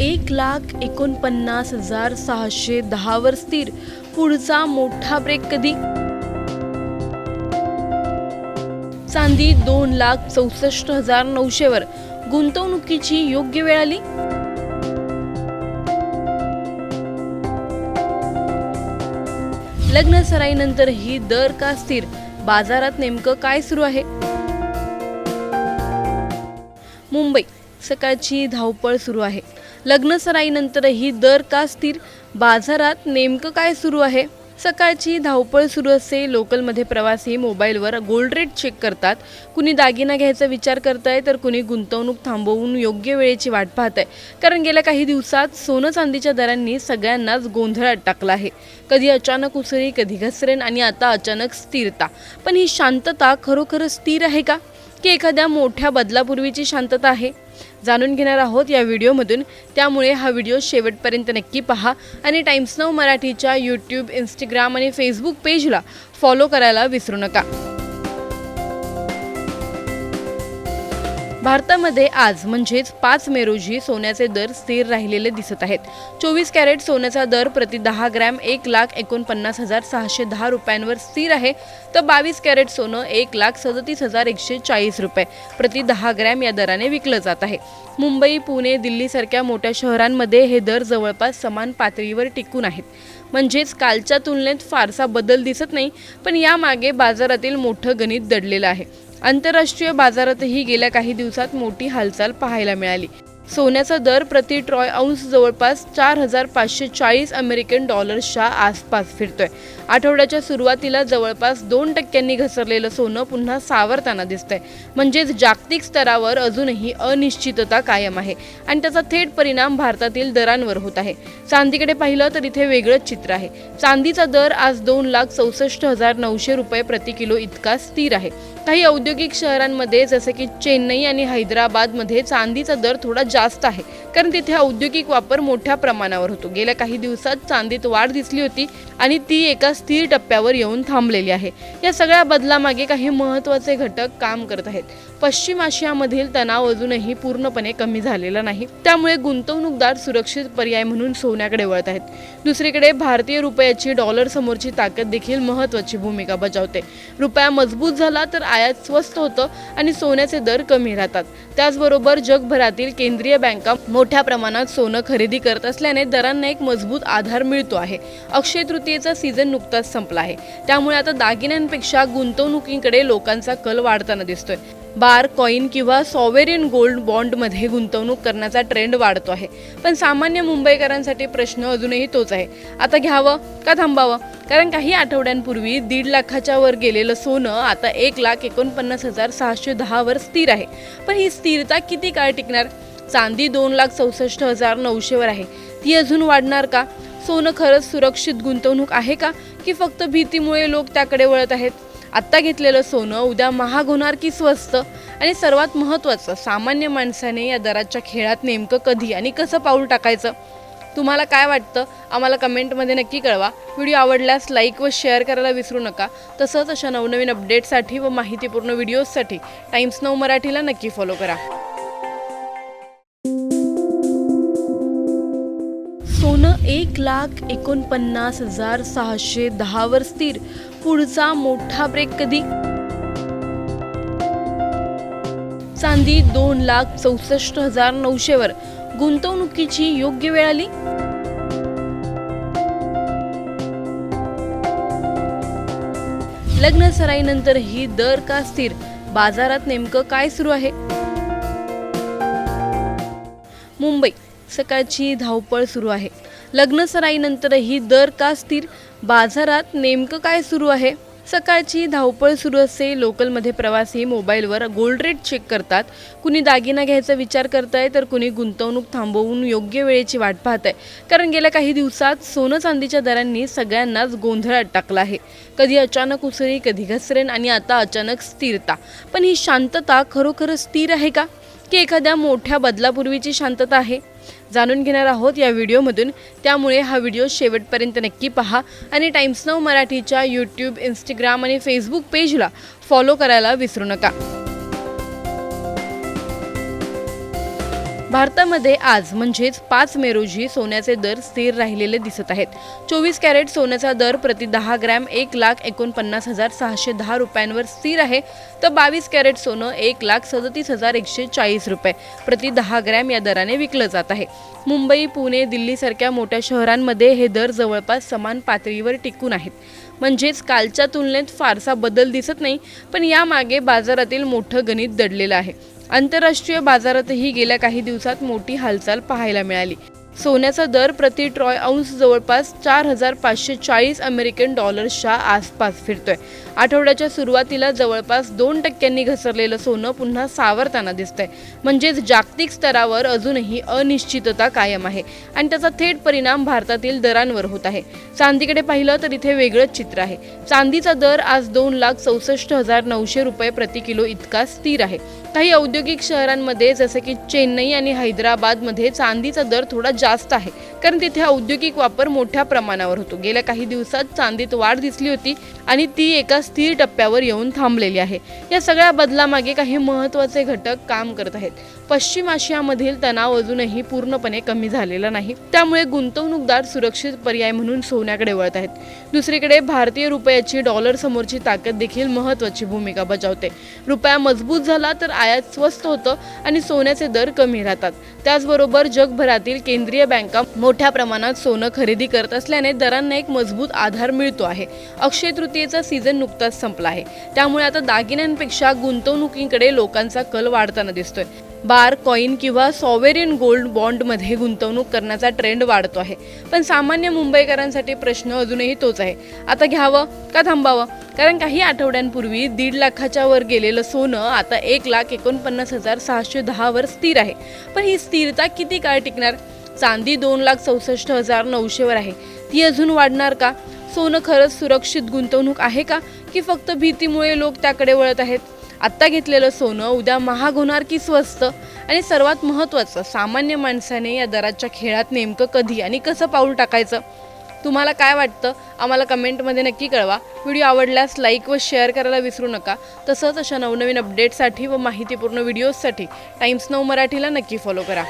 1,49,610 वर स्थिर. पुढचा मोठा ब्रेक कधी? चांदी 2,64,900 वर. गुंतवणुकीची योग्य वेळ आली? लग्न सराईनंतरही दर का स्थिर? बाजारात नेमकं काय सुरू आहे? मुंबई, सकाळची धावपळ सुरू आहे. लग्न सराईनंतरही दर का स्थिर? बाजारात नेमकं काय सुरू आहे? सकाळची धावपळ सुरू असते. लोकलमध्ये प्रवासी मोबाईलवर गोल्ड रेट चेक करतात. कुणी दागिना घ्यायचा विचार करताय तर कुणी गुंतवणूक थांबवून योग्य वेळेची वाट पाहत आहे. कारण गेल्या काही दिवसात सोनं चांदीच्या दरांनी सगळ्यांनाच गोंधळात टाकलं आहे. कधी अचानक उसळी, कधी घसरण आणि आता अचानक स्थिरता. पण ही शांतता खरोखर स्थिर आहे का, की एखाद्या मोठ्या बदलापूर्वीची शांतता आहे? जाणून घेणार आहोत या व्हिडिओमधून. त्यामुळे हा व्हिडिओ शेवटपर्यंत नक्की पहा आणि टाइम्स नाऊ मराठीच्या यूट्यूब, इंस्टाग्राम आणि फेसबुक पेजला फॉलो करायला विसरू नका. भारतामध्ये आज म्हणजेच 5 मे रोजी सोन्याचे दर स्थिर राहिलेले दिसत आहेत. 24 कॅरेट सोन्याचा दर प्रति 10 ग्रॅम 1,49,610 रुपयांवर स्थिर आहे. तर 22 कॅरेट सोनं 1,37,140 रुपये प्रति 10 ग्रॅम या दराने विकलं जात आहे. मुंबई, पुणे, दिल्लीसारख्या मोठ्या शहरांमध्ये हे दर जवळपास समान पातळीवर टिकून आहेत. म्हणजेच कालच्या तुलनेत फारसा बदल दिसत नाही. पण यामागे बाजारातील मोठं गणित दडलेलं आहे. आंतरराष्ट्रीय बाजारातही गेल्या काही दिवसात मोठी हालचाल पाहायला मिळाली. सोन्याचा दर प्रति ट्रॉय औंस जवळपास 4,540 अमेरिकन डॉलर्सच्या आसपास फिरतोय. आठवड्याच्या सुरुवातीला जवळपास 2% घसरलेलं सोनं पुन्हा सावरताना दिसतंय. म्हणजेच जागतिक स्तरावर अजूनही अनिश्चितता कायम आहे आणि त्याचा थेट परिणाम भारतातील दरांवर होत आहे. चांदीकडे पाहिलं तर इथे वेगळंच चित्र आहे. चांदीचा दर आज 2,64,900 रुपये प्रति किलो इतका स्थिर आहे. काही औद्योगिक शहरांमध्ये जसे की चेन्नई आणि हैदराबादमध्ये चांदीचा दर थोडा जास्त आहे, कारण तिथे औद्योगिक वापर मोठ्या प्रमाणावर होतो. गेल्या काही दिवसात चांदीत वाढ दिसली होती आणि ती एका स्थिर टप्प्यावर येऊन थांबलेली आहे. या सगळ्या बदलामागे काही महत्त्वाचे घटक काम करत आहेत. पश्चिम आशियामधील तणाव अजूनही पूर्णपणे कमी झालेला नाही, त्यामुळे गुंतवणूकदार सुरक्षित पर्याय म्हणून सोन्याकडे वळत आहेत. दुसरीकडे भारतीय रुपयाची डॉलर समोरची ताकद देखील महत्त्वाची भूमिका बजावते. रुपया मजबूत झाला तर आयात स्वस्त होतं आणि सोन्याचे दर कमी राहतात. त्याचबरोबर जगभरातील केंद्रीय बँका मोठ्या प्रमाणात सोनं खरेदी करत असल्याने दरांना एक मजबूत आधार मिळतो आहे. अक्षय तृतीयेचा सीझन नुकताच संपला आहे, त्यामुळे आता दागिन्यांपेक्षा गुंतवणुकीकडे लोकांचा कल वाढताना दिसतोय. बार, कॉइन किंवा सॉव्हरेन गोल्ड बॉन्डमध्ये गुंतवणूक करण्याचा ट्रेंड वाढतो आहे. पण सामान्य मुंबईकरांसाठी प्रश्न अजूनही तोच आहे. आता घ्यावं का थांबावं? कारण काही आठवड्यांपूर्वी 1.5 लाखाच्या वर गेलेलं सोनं आता 1,49,610 वर स्थिर आहे. पण ही स्थिरता किती काळ टिकणार? चांदी 2,64,900 वर आहे. ती अजून वाढणार का? सोनं खरंच सुरक्षित गुंतवणूक आहे का, की फक्त भीतीमुळे लोक त्याकडे वळत आहेत? आत्ता घेतलेलं सोनं उद्या महाग होणार की स्वस्त? आणि सर्वात महत्त्वाचं, सामान्य माणसाने या दराच्या खेळात नेमकं कधी आणि कसं पाऊल टाकायचं? तुम्हाला काय वाटतं? आम्हाला कमेंटमध्ये नक्की कळवा. व्हिडिओ आवडल्यास लाईक व शेअर करायला विसरू नका. तसंच अशा नवनवीन अपडेट्ससाठी व माहितीपूर्ण व्हिडिओजसाठी टाइम्स नाऊ मराठीला नक्की फॉलो करा. सोनं 1,49,610 वर स्थिर. पुढचा मोठा ब्रेक कधी? चांदी 2,64,900 वर. गुंतवणुकीची योग्य वेळ आली? लग्न सराईनंतरही दर का स्थिर? बाजारात नेमकं काय सुरू आहे? मुंबई, सकाळची धावपळ सुरू आहे. लग्न सराईनंतरही दर का स्थिर? बाजारात नेमकं काय सुरू आहे? सकाळची धावपळ सुरू असते. लोकलमध्ये प्रवासी मोबाईलवर गोल्ड रेट चेक करतात. कुणी दागिना घ्यायचा विचार करताय तर कुणी गुंतवणूक थांबवून योग्य वेळेची वाट पाहत आहे. कारण गेल्या काही दिवसात सोनं चांदीच्या दरांनी सगळ्यांनाच गोंधळात टाकलं आहे. कधी अचानक उसळी, कधी घसरण आणि आता अचानक स्थिरता. पण ही शांतता खरोखर स्थिर आहे का, की एखाद्या मोठ्या बदलापूर्वीची शांतता आहे? जाणून घेणार आहोत या व्हिडिओमधून. त्यामुळे हा व्हिडिओ शेवटपर्यंत नक्की पहा आणि टाइम्स नाऊ मराठीच्या यूट्यूब, इंस्टाग्राम आणि फेसबुक पेजला फॉलो करायला विसरू नका. भारतामध्ये आज म्हणजेच 5 मे रोजी सोन्याचे दर स्थिर राहिलेले दिसत आहेत. 24 कॅरेट सोन्याचा दर प्रति 10 ग्रॅम 1,49,610 रुपयांवर स्थिर आहे, तर 22 कॅरेट सोनं 1,37,140 रुपये प्रति 10 ग्रॅम या दराने विकलं जात आहे. मुंबई, पुणे, दिल्लीसारख्या मोठ्या शहरांमध्ये हे दर जवळपास समान पातळीवर टिकून आहेत. म्हणजेच कालच्या तुलनेत फारसा बदल दिसत नाही, पण यामागे बाजारातील मोठं गणित दडलेलं आहे. आंतरराष्ट्रीय बाजारातही गेल्या काही दिवसात मोठी हालचाल पाहायला मिळाली. सोन्याचा दर प्रति ट्रॉय औंस जवळपास 4,540 अमेरिकन डॉलर्सच्या आसपास फिरतोय. आठवड्याच्या सुरुवातीला जवळपास 2% घसरलेलं सोनं पुन्हा सावरताना दिसतंय. म्हणजेच जागतिक स्तरावर अजूनही अनिश्चितता कायम आहे आणि त्याचा थेट परिणाम भारतातील दरांवर होत आहे. चांदीकडे पाहिलं तर इथे वेगळंच चित्र आहे. चांदीचा दर आज 2,64,900 रुपये प्रति किलो इतका स्थिर आहे. काही औद्योगिक शहरांमध्ये जसे की चेन्नई आणि हैदराबादमध्ये चांदीचा दर थोडा जास्त आहे, कारण तिथे औद्योगिक वापर मोठ्या प्रमाणावर होतो. गेल्या काही दिवसात चांदीत वाढ दिसली होती आणि ती एका स्थिर टप्प्यावर येऊन थांबलेली आहे. या सगळ्या बदलामागे काही महत्त्वाचे घटक काम करत आहेत. पश्चिम आशियामधील तणाव अजूनही पूर्णपणे कमी झालेला नाही, त्यामुळे गुंतवणूकदार सुरक्षित पर्याय म्हणून सोन्याकडे वळत आहेत. दुसरीकडे भारतीय रुपयाची डॉलर समोरची ताकद देखील महत्त्वाची भूमिका बजावते. रुपया मजबूत झाला तर आयात स्वस्त होतं आणि सोन्याचे दर कमी राहतात. त्याचबरोबर जगभरातील केंद्रीय बँका मोठ्या प्रमाणात सोनं खरेदी करत असल्याने दरांना एक मजबूत आधार मिळतो आहे. अक्षय तृतीयेचा सीझन नुकताच संपला आहे, त्यामुळे आता दागिन्यांपेक्षा गुंतवणुकीकडे लोकांचा कल वाढताना दिसतोय. बार, कॉइन किंवा सॉव्हरेन गोल्ड बॉन्डमध्ये गुंतवणूक करण्याचा ट्रेंड वाढतो आहे. पण सामान्य मुंबईकरांसाठी प्रश्न अजूनही तोच आहे, आता घ्यावं का थांबावं? कारण काही आठवड्यांपूर्वी 1.5 लाखाच्या वर गेलेलं सोनं आता 1,49,610 वर स्थिर आहे. पण ही स्थिरता किती काळ टिकणार? चांदी 2,64,900 वर आहे, ती अजून वाढणार का? सोनं खरंच सुरक्षित गुंतवणूक आहे का, की फक्त भीतीमुळे लोक त्याकडे वळत आहेत? आत्ता घेतलेलं सोनं उद्या महाग होणार की स्वस्त? आणि सर्वात महत्त्वाचं, सामान्य माणसाने या दराच्या खेळात नेमकं कधी आणि कसं पाऊल टाकायचं? तुम्हाला काय वाटतं? आम्हाला कमेंटमध्ये नक्की कळवा. व्हिडिओ आवडल्यास लाईक व शेअर करायला विसरू नका. तसंच अशा नवनवीन अपडेट्ससाठी व माहितीपूर्ण व्हिडिओजसाठी टाइम्स नाऊ मराठीला नक्की फॉलो करा.